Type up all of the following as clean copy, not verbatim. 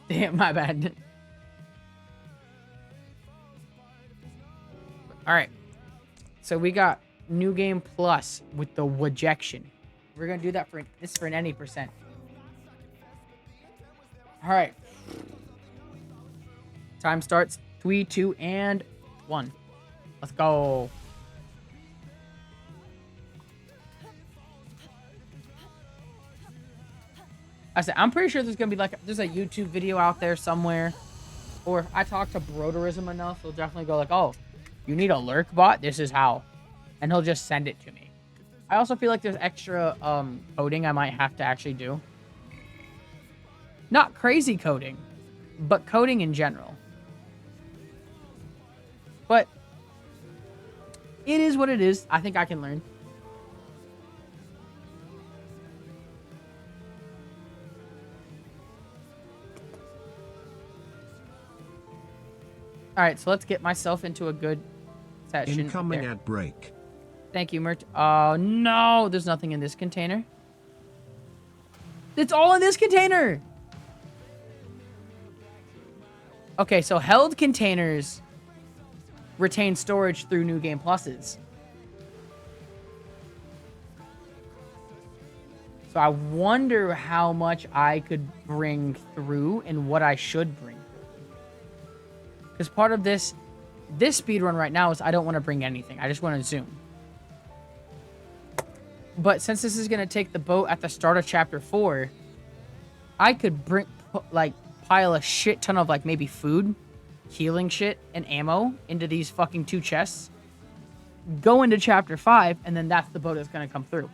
Damn, my bad. All right. So we got New Game Plus with the Wajection. We're going to do that for an any percent. All right. Time starts. 3, 2, and 1. Let's go. I said, I'm pretty sure there's going to be like, there's a YouTube video out there somewhere. Or if I talk to Broderism enough, he'll definitely go like, oh, you need a lurk bot? This is how. And he'll just send it to me. I also feel like there's extra coding I might have to actually do. Not crazy coding, but coding in general. But it is what it is. I think I can learn. All right, so let's get myself into a good session. Incoming at break. Thank you, Mert. Oh, no. There's nothing in this container. It's all in this container. Okay, so held containers retain storage through New Game Pluses. So I wonder how much I could bring through and what I should bring. Because part of this speedrun right now is I don't want to bring anything. I just want to zoom. But since this is going to take the boat at the start of Chapter 4, I could pile a shit ton of, like, maybe food, healing shit, and ammo into these fucking 2 chests. Go into Chapter 5, and then that's the boat that's going to come through.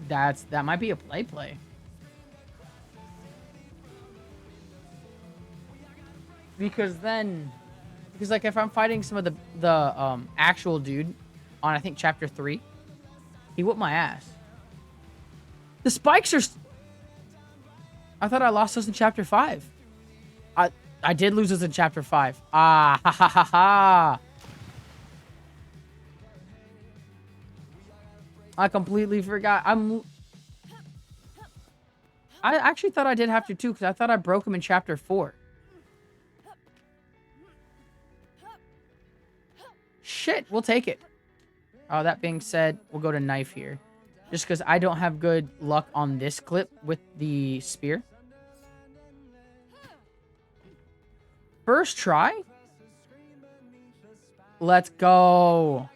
That might be a play. Because like if I'm fighting some of the actual dude on I think Chapter 3, he whooped my ass. The spikes are. I thought I lost those in Chapter 5. I did lose those in Chapter 5. Ah ha ha ha ha. I completely forgot. I actually thought I did have to too, because I thought I broke him in Chapter 4. Shit, we'll take it. That being said, we'll go to knife here. Just because I don't have good luck on this clip with the spear. First try? Let's go.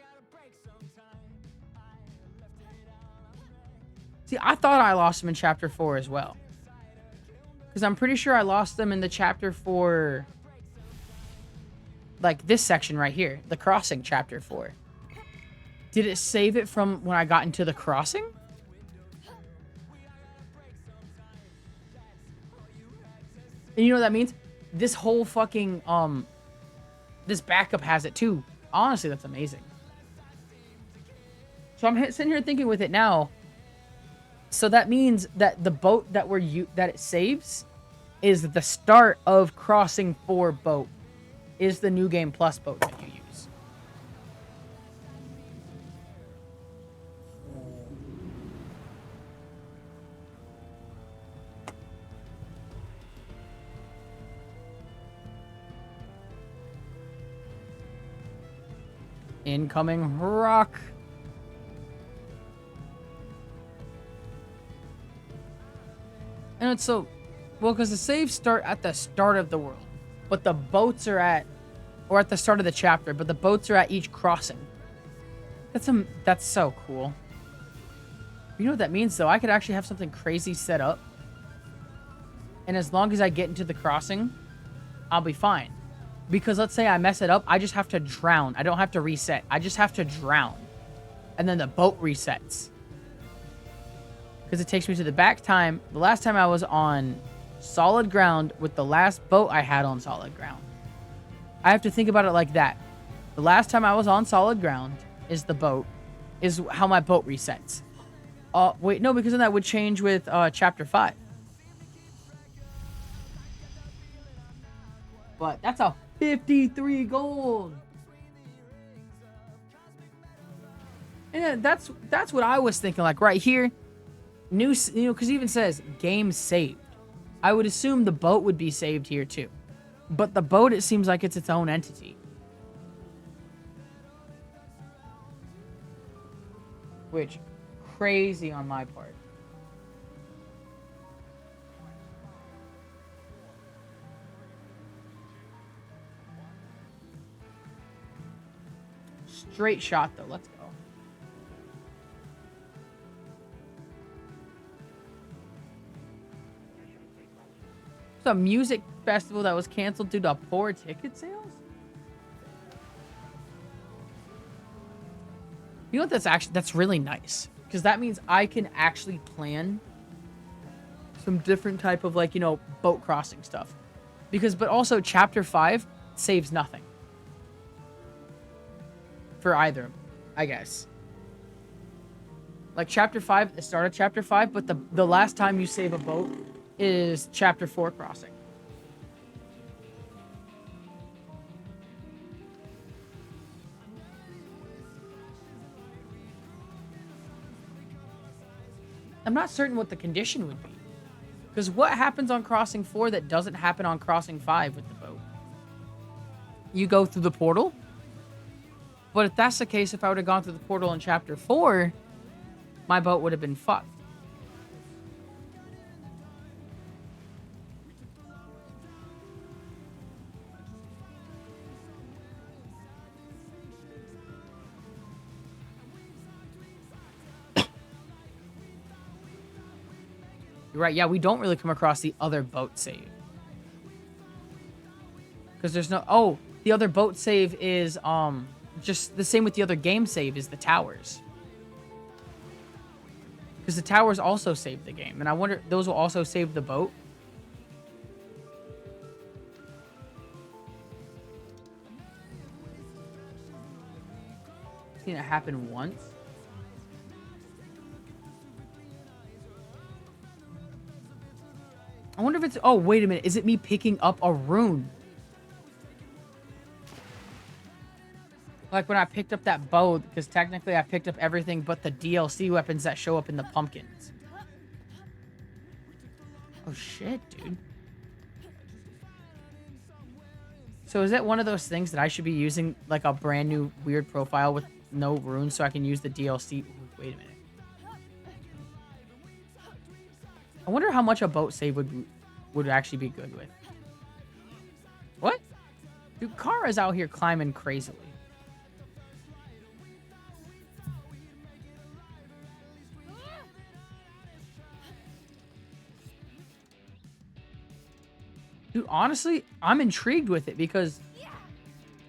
See, I thought I lost them in Chapter 4 as well. Because I'm pretty sure I lost them in the Chapter 4... Like, this section right here. The crossing, Chapter 4. Did it save it from when I got into the crossing? And you know what that means? This whole fucking, this backup has it too. Honestly, that's amazing. So I'm sitting here thinking with it now... So that means that the boat that that it saves is the start of Crossing 4 boat. Is the New Game Plus boat that you use. Incoming rock. And it's so... Well, because the saves start at the start of the world. But the boats are at... Or at the start of the chapter. But the boats are at each crossing. That's so cool. You know what that means, though? I could actually have something crazy set up. And as long as I get into the crossing, I'll be fine. Because let's say I mess it up, I just have to drown. I don't have to reset. I just have to drown. And then the boat resets. Because it takes me to the back time. The last time I was on solid ground with the last boat I had on solid ground. I have to think about it like that. The last time I was on solid ground is how my boat resets. Wait, no, because then that would change with Chapter 5. But that's a 53 gold. And that's what I was thinking. Like right here, because it even says game saved. I would assume the boat would be saved here too, but the boat, it seems like it's its own entity. Which, crazy on my part. Straight shot though. Let's go. It's a music festival that was canceled due to poor ticket sales. You know what? That's really nice, because that means I can actually plan some different type of, like, boat crossing stuff. But also chapter 5 saves nothing for either, I guess. Like chapter 5, the start of chapter 5, but the last time you save a boat is chapter 4 crossing. I'm not certain what the condition would be. Because what happens on crossing 4 that doesn't happen on crossing 5 with the boat? You go through the portal? But if that's the case, if I would have gone through the portal in chapter 4, my boat would have been fucked. You're right. Yeah, we don't really come across the other boat save. Because there's no... Oh, the other boat save is just the same with the other game save is the towers. Because the towers also save the game. And I wonder, those will also save the boat? I've seen it happen once. I wonder if it's... Oh, wait a minute. Is it me picking up a rune? Like when I picked up that bow, because technically I picked up everything but the DLC weapons that show up in the pumpkins. Oh, shit, dude. So is that one of those things that I should be using, like a brand new weird profile with no runes so I can use the DLC? Ooh, wait a minute. I wonder how much a boat save would actually be good with. What? Dude, Kara's out here climbing crazily. Dude, honestly, I'm intrigued with it because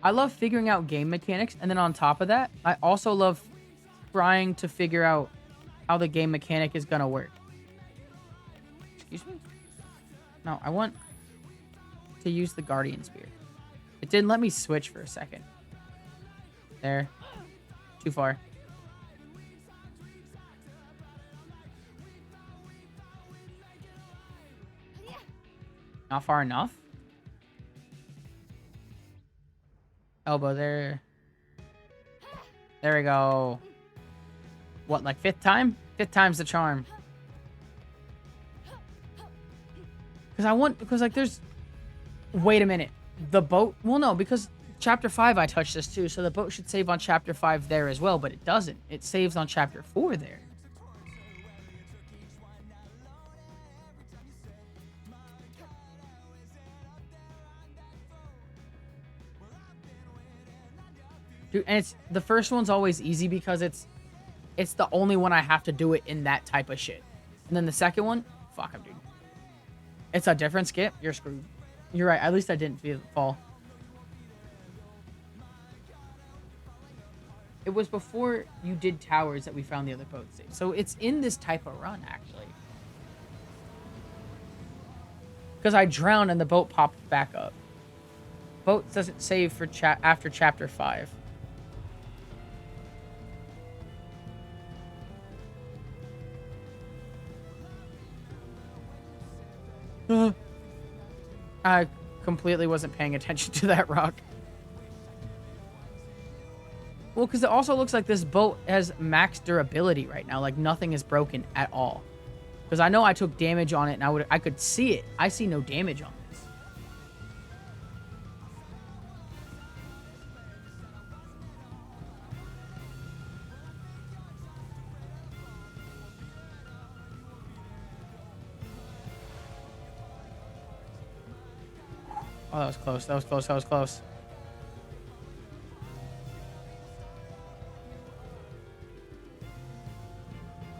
I love figuring out game mechanics. And then on top of that, I also love trying to figure out how the game mechanic is going to work. Excuse me? No, I want to use the Guardian Spear. It didn't let me switch for a second. There. Too far. Not far enough? Elbow there. There we go. What, like 5th time? 5th time's the charm. Because like there's... Wait a minute. The boat... Well, no, because chapter 5 I touched this too, so the boat should save on chapter 5 there as well, but it doesn't. It saves on chapter 4 there. Dude, and it's... The first one's always easy because it's the only one I have to do it in that type of shit. And then the second one... Fuck him, dude. It's a different skip. You're screwed. You're right. At least I didn't feel it fall. It was before you did towers that we found the other boat save. So it's in this type of run, actually. Because I drowned and the boat popped back up. Boat doesn't save for after chapter 5. I completely wasn't paying attention to that rock. Well, because it also looks like this boat has max durability right now. Like, nothing is broken at all. Because I know I took damage on it, and I could see it. I see no damage on this. Oh, that was close. That was close. That was close.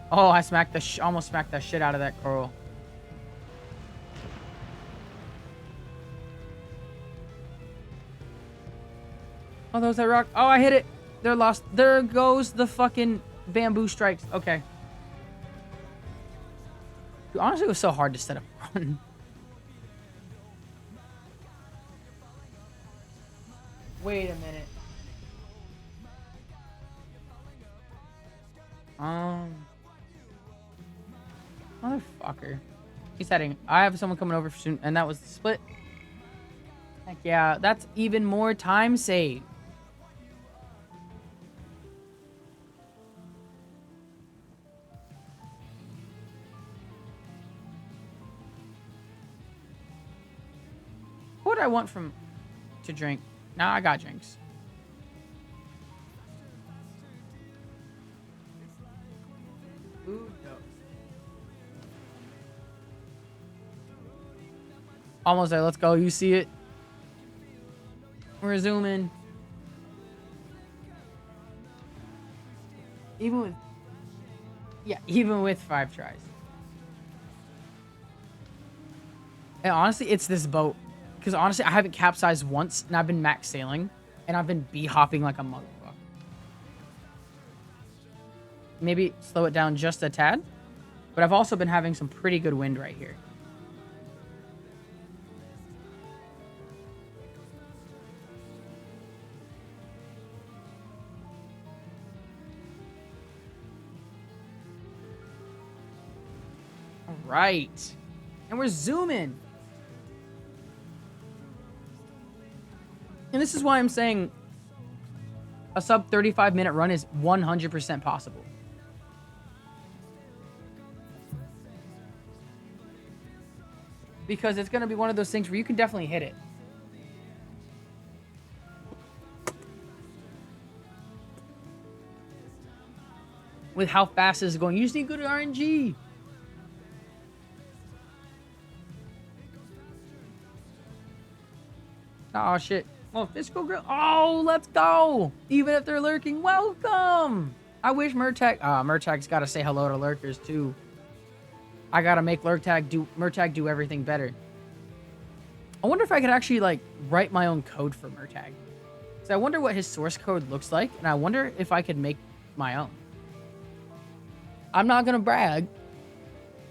Oh, I smacked the almost smacked the shit out of that coral. Oh, there's that rock. Oh, I hit it. They're lost. There goes the fucking bamboo strikes. Okay. Dude, honestly, it was so hard to set up a run. Wait a minute. Motherfucker. He's heading. I have someone coming over soon, and that was the split. Heck yeah, that's even more time saved. What do I want to drink? Now I got drinks. Ooh, no. Almost there. Let's go. You see it? We're zooming. Even with 5 tries. And honestly, it's this boat. Because honestly, I haven't capsized once, and I've been max sailing, and I've been bee-hopping like a motherfucker. Maybe slow it down just a tad. But I've also been having some pretty good wind right here. All right. And we're zooming. And this is why I'm saying a sub 35-minute run is 100% possible. Because it's going to be one of those things where you can definitely hit it. With how fast this is going. You just need good RNG. Oh, shit. Oh, physical grill. Oh, let's go. Even if they're lurking, welcome. I wish Murtag's got to say hello to lurkers, too. I got to make Murtag do everything better. I wonder if I could actually, like, write my own code for Murtag. So I wonder what his source code looks like, and I wonder if I could make my own. I'm not going to brag.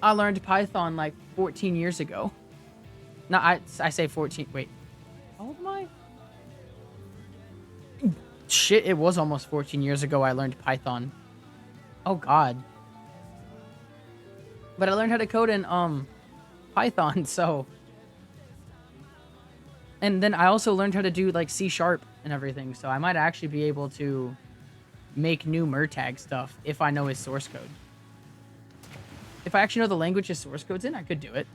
I learned Python, like, 14 years ago. No, I say 14. Wait. How old am I? Shit, it was almost 14 years ago I learned Python. Oh, God. But I learned how to code in, Python, so... And then I also learned how to do, like, C# and everything, so I might actually be able to make new Murtag stuff if I know his source code. If I actually know the language his source code's in, I could do it.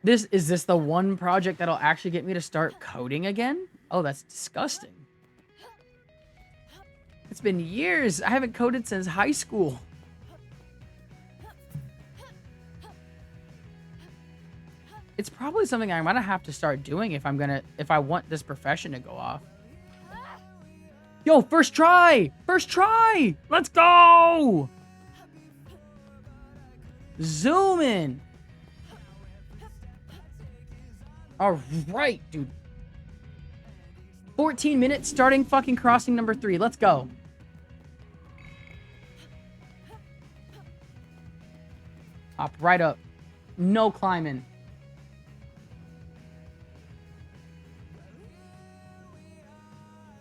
Is this the one project that'll actually get me to start coding again? Oh, that's disgusting. It's been years. I haven't coded since high school. It's probably something I'm gonna have to start doing if I want this profession to go off. Yo, first try! First try! Let's go! Zoom in! Alright, dude. 14 minutes starting fucking crossing number 3. Let's go. Hop right up. No climbing.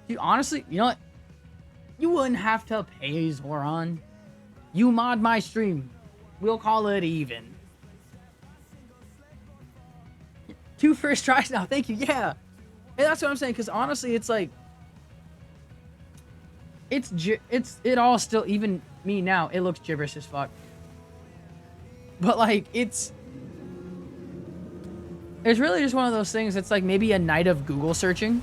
Dude, honestly, you know what? You wouldn't have to pay Zoran. You mod my stream. We'll call it even. 2 first tries now. Thank you. Yeah. Hey, that's what I'm saying. Because honestly, it's like... it all still, even me now, it looks gibberish as fuck. But like it's really just one of those things. It's like maybe a night of Google searching.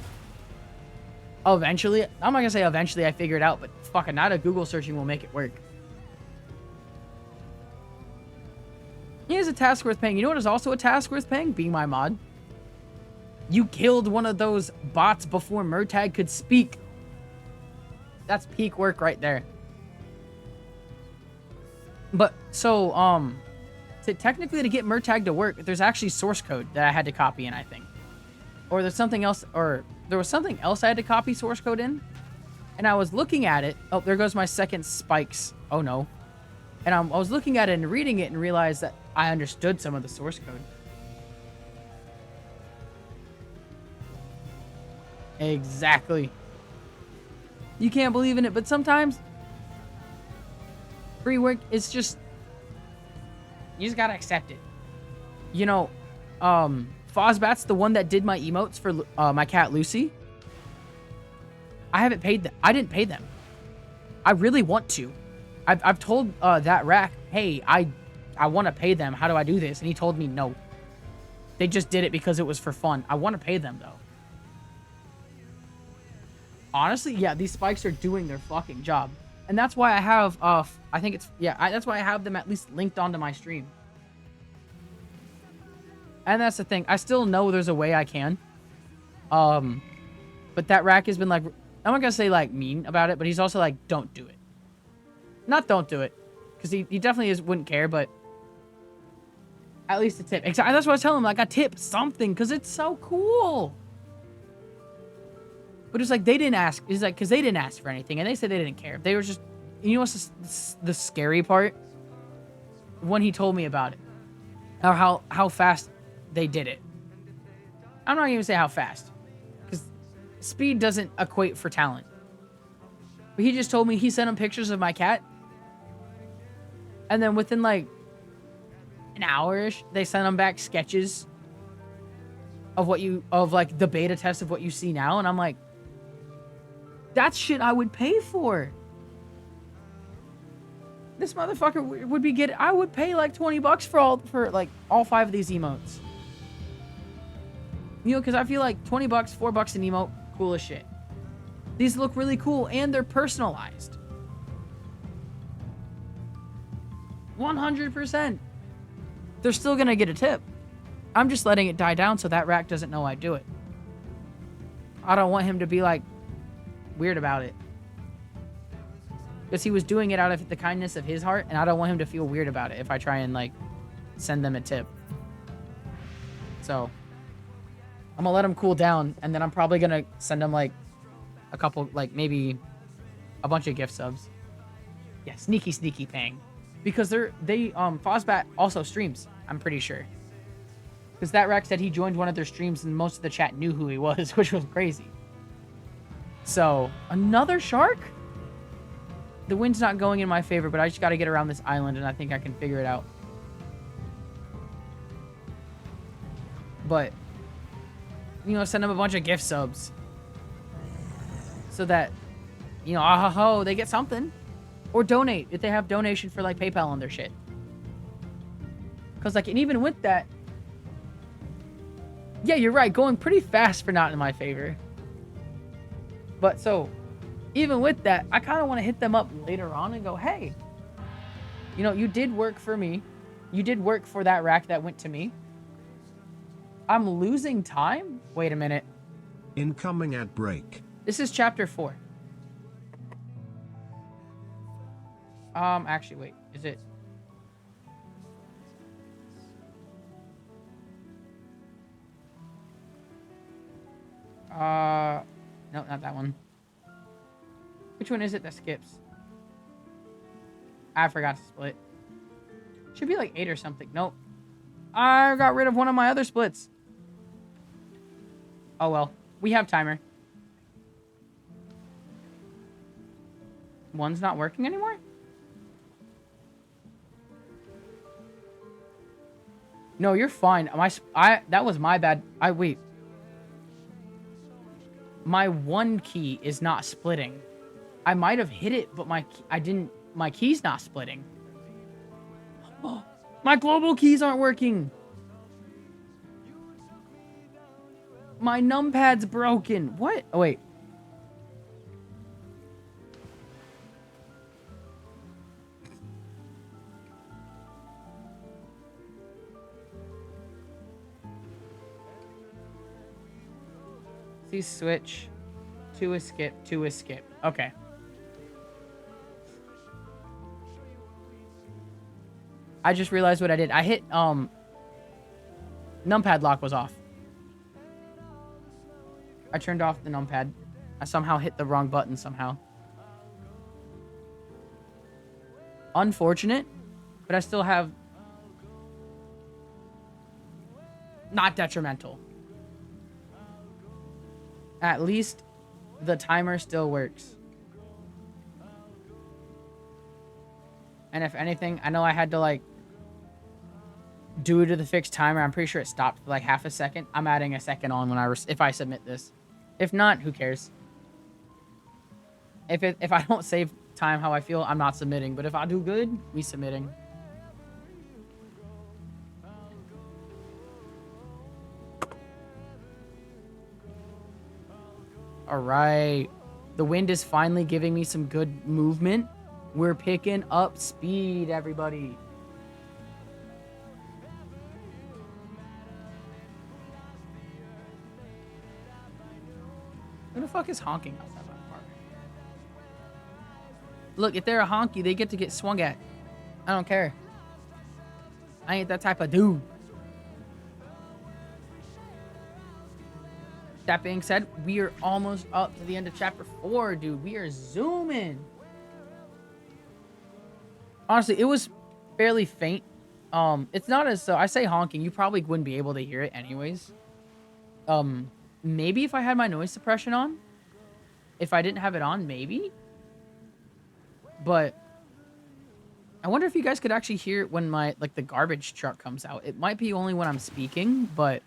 Eventually, I'm not gonna say eventually I figure it out, but fuck, a night of Google searching will make it work. Here's a task worth paying. You know what is also a task worth paying? Being my mod. You killed one of those bots before Murtag could speak. That's peak work right there. But so technically to get Murtag to work, there's actually source code that I had to copy in, I think. Or there's something else, or there was something else I had to copy source code in. And I was looking at it. Oh, there goes my second spikes. Oh no. And I was looking at it and reading it and realized that I understood some of the source code. Exactly. You can't believe in it, but sometimes free work is just, you just gotta accept it. You know, Fozbat's the one that did my emotes for my cat Lucy. I haven't paid them. I didn't pay them. I really want to. I've told that rack, hey, I want to pay them. How do I do this? And he told me no. They just did it because it was for fun. I want to pay them though. Honestly, yeah, these spikes are doing their fucking job. And that's why I have, I think it's, yeah, that's why I have them at least linked onto my stream. And that's the thing. I still know there's a way I can. But that rack has been like, I'm not going to say like mean about it, but he's also like, don't do it. Not don't do it. Because he definitely wouldn't care, but at least a tip. Exactly. That's what I was telling him. Like, a tip, something, because it's so cool. But it's like, they didn't ask. It's like, because they didn't ask for anything, and they said they didn't care. They were just, you know what's the scary part? When he told me about it. Or how fast they did it. I'm not going to say how fast. Because speed doesn't equate for talent. But he just told me he sent him pictures of my cat. And then within like an hour-ish, they sent him back sketches of like the beta test of what you see now. And I'm like, that's shit I would pay for. This motherfucker would be getting, I would pay like $20 for all 5 of these emotes. You know, because I feel like $20, $4 an emote, cool as shit. These look really cool and they're personalized. 100%. They're still gonna get a tip. I'm just letting it die down so that rack doesn't know I do it. I don't want him to be like weird about it. Because he was doing it out of the kindness of his heart, and I don't want him to feel weird about it if I try and like send them a tip. So I'm gonna let him cool down, and then I'm probably gonna send him like a couple, like maybe a bunch of gift subs. Yeah, sneaky paying. Because Fozbat also streams, I'm pretty sure. Because that rack said he joined one of their streams and most of the chat knew who he was, which was crazy. So, another shark? The wind's not going in my favor, but I just got to get around this island and I think I can figure it out. But, you know, send them a bunch of gift subs. So that, you know, they get something. Or donate, if they have donation for, like, PayPal on their shit. Because, like, and even with that... Yeah, you're right. Going pretty fast for not in my favor. But, so... Even with that, I kind of want to hit them up later on and go, hey... You know, you did work for me. You did work for that rack that went to me. I'm losing time? Wait a minute. Incoming ad break. This is chapter 4. Actually, wait. Is it? No, not that one. Which one is it that skips? I forgot to split. Should be like 8 or something. Nope. I got rid of one of my other splits. Oh well. We have timer. One's not working anymore? No, you're fine. That was my bad. Wait. My one key is not splitting. I might have hit it, but I didn't. My key's not splitting. Oh, my global keys aren't working. My numpad's broken. What? Oh, wait. See, switch. 2 is skip, 2 is skip. Okay. I just realized what I did. I hit, numpad lock was off. I turned off the numpad. I somehow hit the wrong button somehow. Unfortunate, but I still have... Not detrimental. At least the timer still works. And if anything, I know I had to, like, due to the fixed timer, I'm pretty sure it stopped for, like, half a second. I'm adding a second on when if I submit this. If not, who cares? If I don't save time how I feel, I'm not submitting. But if I do good, we submitting. All right. The wind is finally giving me some good movement. We're picking up speed, everybody. Who the fuck is honking outside my apartment? Look, if they're a honky, they get to get swung at. I don't care. I ain't that type of dude. That being said, we are almost up to the end of chapter 4, dude. We are zooming. Honestly, it was fairly faint. It's not as so I say honking, you probably wouldn't be able to hear it anyways. Maybe if I had my noise suppression on. If I didn't have it on, maybe. But I wonder if you guys could actually hear it when my the garbage truck comes out. It might be only when I'm speaking, but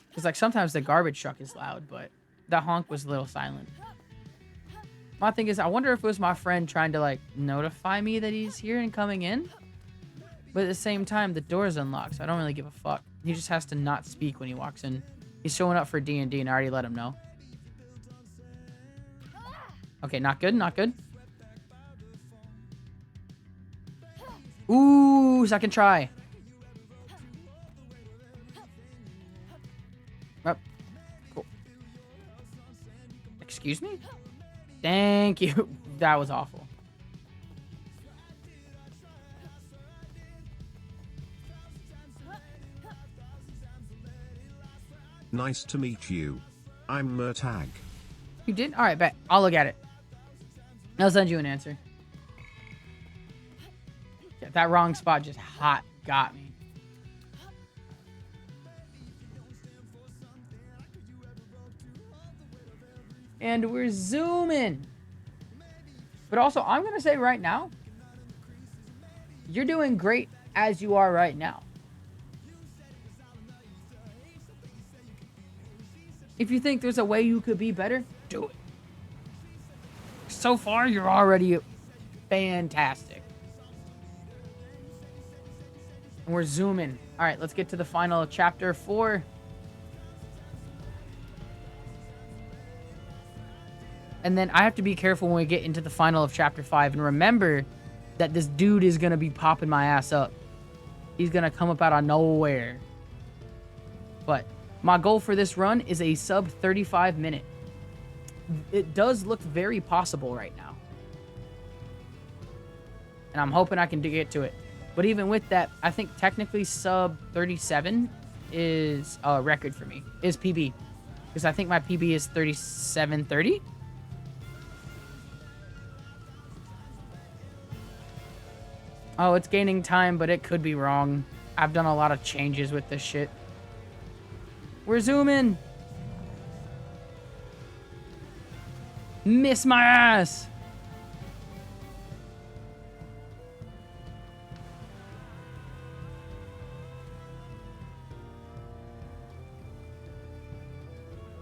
because like sometimes the garbage truck is loud, but the honk was a little silent. My thing is, I wonder if it was my friend trying to like notify me that he's here and coming in. But at the same time, the door is unlocked, so I don't really give a fuck. He just has to not speak when he walks in. He's showing up for D&D, and I already let him know. Okay, not good, not good. Ooh, second try. Oh, cool. Excuse me? Thank you. That was awful. Nice to meet you. I'm Murtag. You did? Alright, bet. I'll look at it. I'll send you an answer. Yeah, that wrong spot just hot got me. And we're zooming. But also, I'm going to say right now, you're doing great as you are right now. If you think there's a way you could be better, do it. So far, you're already fantastic. And we're zooming. All right, let's get to the final chapter 4. And then I have to be careful when we get into the final of chapter 5. And remember that this dude is going to be popping my ass up. He's going to come up out of nowhere. But my goal for this run is a sub 35 minute. It does look very possible right now. And I'm hoping I can get to it. But even with that, I think technically sub 37 is a record for me. Is PB. Because I think my PB is 37:30. Oh, it's gaining time, but it could be wrong. I've done a lot of changes with this shit. We're zooming. Miss my ass.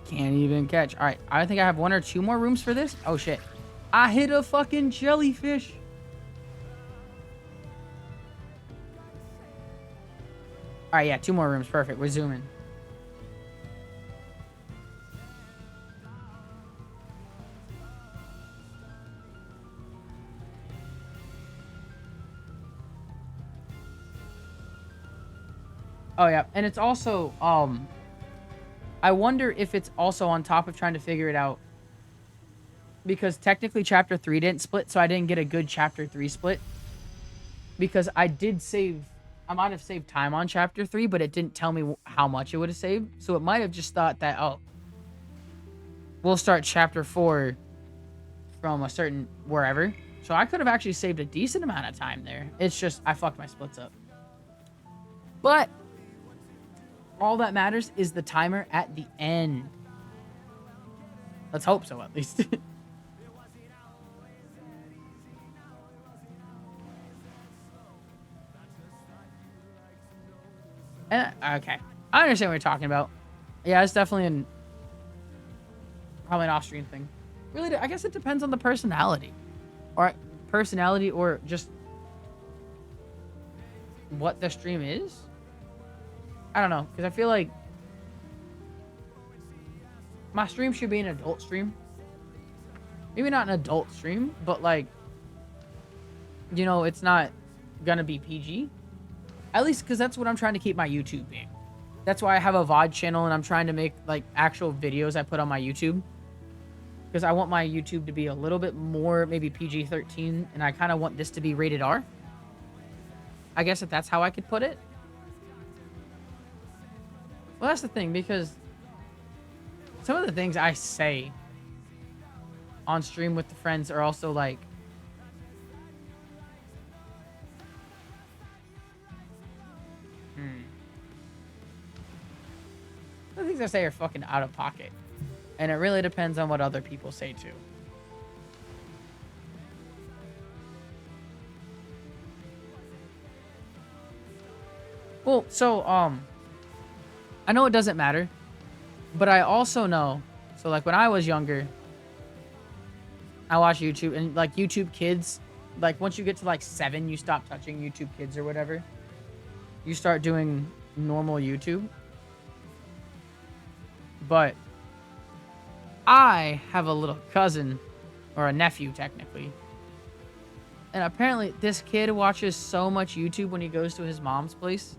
Can't even didn't catch. All right, I think I have 1 or 2 more rooms for this. Oh, shit. I hit a fucking jellyfish. All right, yeah, 2 more rooms. Perfect. We're zooming. Oh, yeah. And it's also, I wonder if it's also on top of trying to figure it out. Because technically Chapter 3 didn't split, so I didn't get a good Chapter 3 split. Because I did save, I might have saved time on Chapter 3, but it didn't tell me how much it would have saved. So it might have just thought that, oh, we'll start Chapter 4 from a certain wherever. So I could have actually saved a decent amount of time there. It's just, I fucked my splits up. But all that matters is the timer at the end. Let's hope so, at least. Okay. I understand what you're talking about. Yeah, it's definitely probably an off-stream thing. Really, I guess it depends on the personality. Or just what the stream is. I don't know, because I feel like my stream should be an adult stream. Maybe not an adult stream, but like, you know, it's not gonna be PG. At least because that's what I'm trying to keep my YouTube being. That's why I have a VOD channel and I'm trying to make like actual videos I put on my YouTube. Because I want my YouTube to be a little bit more maybe PG-13, and I kind of want this to be rated R. I guess if that's how I could put it. Well, that's the thing, because some of the things I say on stream with the friends are also like, the things I say are fucking out of pocket. And it really depends on what other people say too. Well, so, I know it doesn't matter, but I also know, so like when I was younger, I watched YouTube, and like YouTube Kids, like once you get to like 7, you stop touching YouTube Kids or whatever. You start doing normal YouTube. But I have a little cousin, or a nephew technically. And apparently this kid watches so much YouTube when he goes to his mom's place.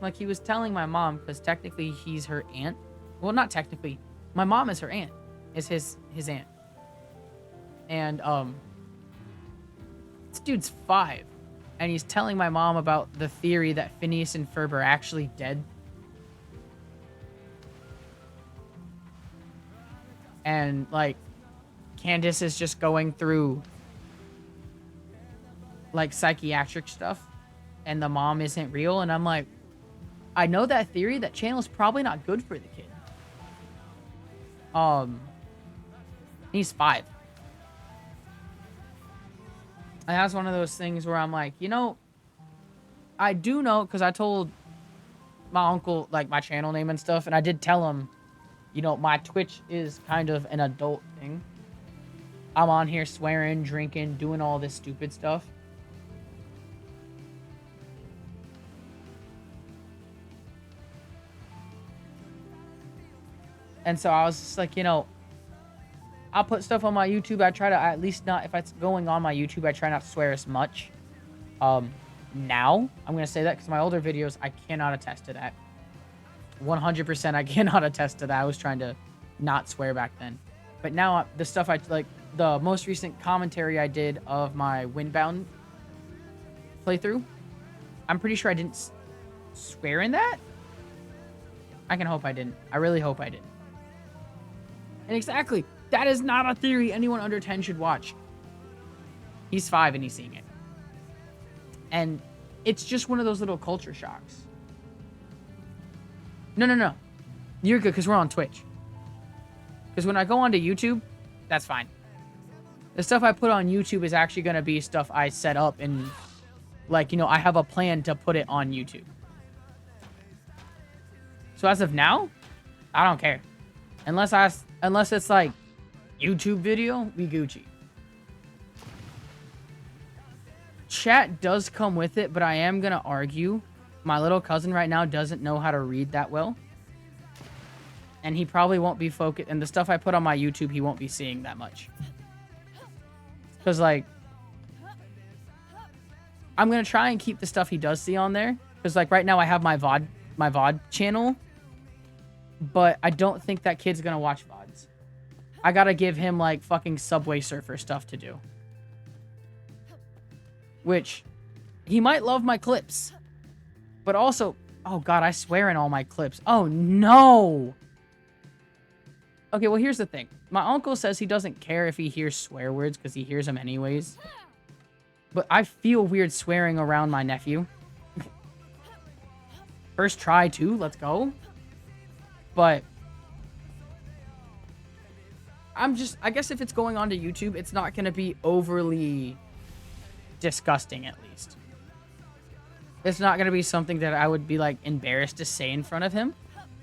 Like he was telling my mom, because technically he's her aunt. Well, not technically. My mom is her aunt. Is his aunt. And this dude's 5. And he's telling my mom about the theory that Phineas and Ferb are actually dead. And like Candace is just going through like psychiatric stuff and the mom isn't real. And I'm like, I know that theory. That channel's probably not good for the kid. He's 5. And that's one of those things where I'm like, you know, I do know, because I told my uncle like my channel name and stuff, and I did tell him, you know, my Twitch is kind of an adult thing. I'm on here swearing, drinking, doing all this stupid stuff. And so I was just like, you know, I'll put stuff on my YouTube. I try to at least not, if it's going on my YouTube, I try not to swear as much. Now, I'm going to say that because my older videos, I cannot attest to that. 100% I cannot attest to that. I was trying to not swear back then. But now, the stuff I, like, the most recent commentary I did of my WindBound playthrough, I'm pretty sure I didn't swear in that. I can hope I didn't. I really hope I didn't. And exactly, that is not a theory anyone under 10 should watch. He's 5 and he's seeing it. And it's just one of those little culture shocks. No. You're good, because we're on Twitch. Because when I go onto YouTube, that's fine. The stuff I put on YouTube is actually going to be stuff I set up and, like, you know, I have a plan to put it on YouTube. So as of now, I don't care. Unless I Unless it's like YouTube video, we Gucci. Chat does come with it, but I am going to argue. My little cousin right now doesn't know how to read that well. And he probably won't be focused. And the stuff I put on my YouTube, he won't be seeing that much. Because, like, I'm going to try and keep the stuff he does see on there. Because, like, right now I have my VOD channel. But I don't think that kid's going to watch VODs. I got to give him, like, fucking Subway Surfer stuff to do. Which, he might love my clips. But also, oh god, I swear in all my clips. Oh no! Okay, well here's the thing. My uncle says he doesn't care if he hears swear words because he hears them anyways. But I feel weird swearing around my nephew. First try too, let's go. But I guess if it's going onto YouTube, it's not going to be overly disgusting, at least. It's not going to be something that I would be, like, embarrassed to say in front of him.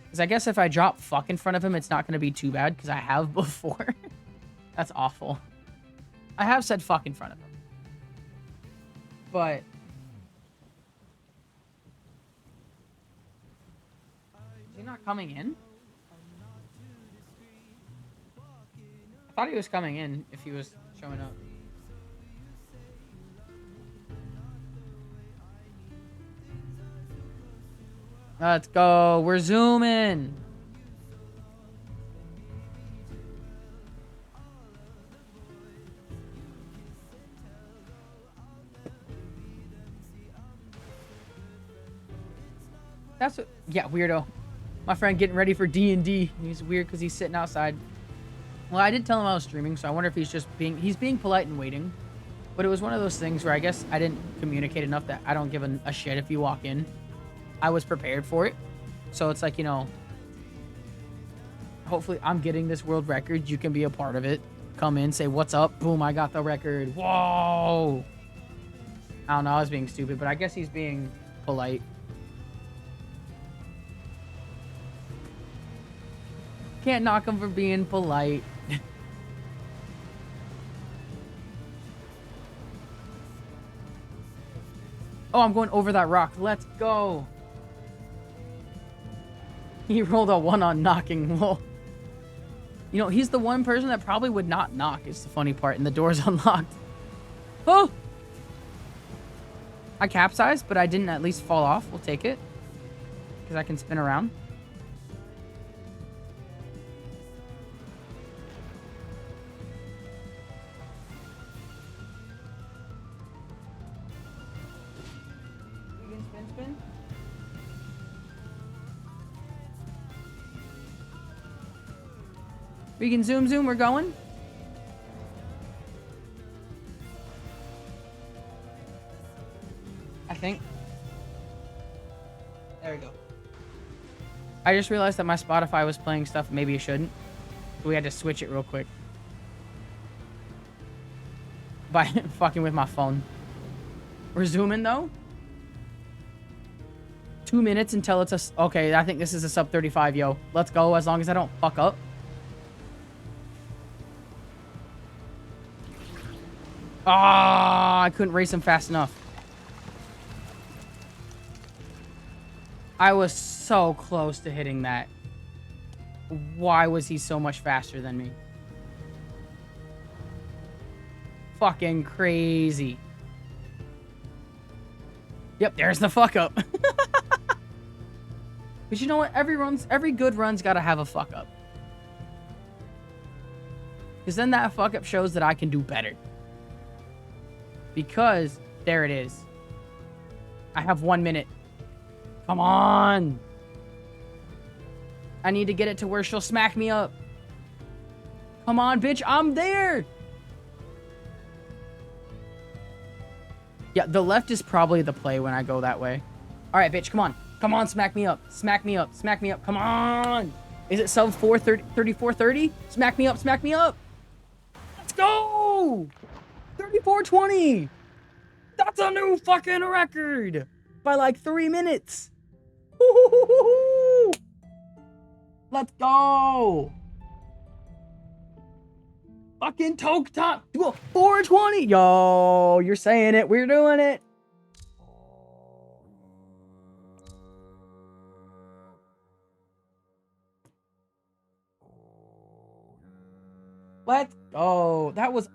Because I guess if I drop fuck in front of him, it's not going to be too bad, because I have before. That's awful. I have said fuck in front of him. But is he not coming in? I thought he was coming in if he was showing up. Let's go. We're zooming. That's what, yeah, weirdo. My friend getting ready for D&D. He's weird because he's sitting outside. Well, I did tell him I was streaming, so I wonder if he's just he's being polite and waiting. But it was one of those things where I guess I didn't communicate enough that I don't give a shit if you walk in. I was prepared for it. So it's like, you know, hopefully I'm getting this world record. You can be a part of it. Come in, say, what's up? Boom, I got the record. Whoa. I don't know, I was being stupid, but I guess he's being polite. Can't knock him for being polite. Oh, I'm going over that rock. Let's go. He rolled a 1 on knocking. Well, you know, he's the one person that probably would not knock, is the funny part, and the door's unlocked. Oh! I capsized, but I didn't at least fall off. We'll take it. Because I can spin around. Spin. We can zoom, we're going. I think. There we go. I just realized that my Spotify was playing stuff maybe it shouldn't. So we had to switch it real quick. By fucking with my phone. We're zooming though. 2 minutes until it's a... Okay, I think this is a sub 35, yo. Let's go as long as I don't fuck up. Ah, I couldn't race him fast enough. I was so close to hitting that. Why was he so much faster than me? Fucking crazy. Yep, there's the fuck up. But you know what? Every good run's gotta have a fuck up. Because then that fuck up shows that I can do better. Because, there it is. I have 1 minute. Come on. I need to get it to where she'll smack me up. Come on, bitch. I'm there. Yeah, the left is probably the play when I go that way. All right, bitch. Come on. Come on, smack me up. Smack me up. Smack me up. Come on. Is it sub 34:30? Smack me up. Smack me up. Let's go. 34:20. That's a new fucking record. By like 3 minutes. Let's go. Fucking Toke Top 420. Yo, you're saying it. We're doing it. Let's go. That was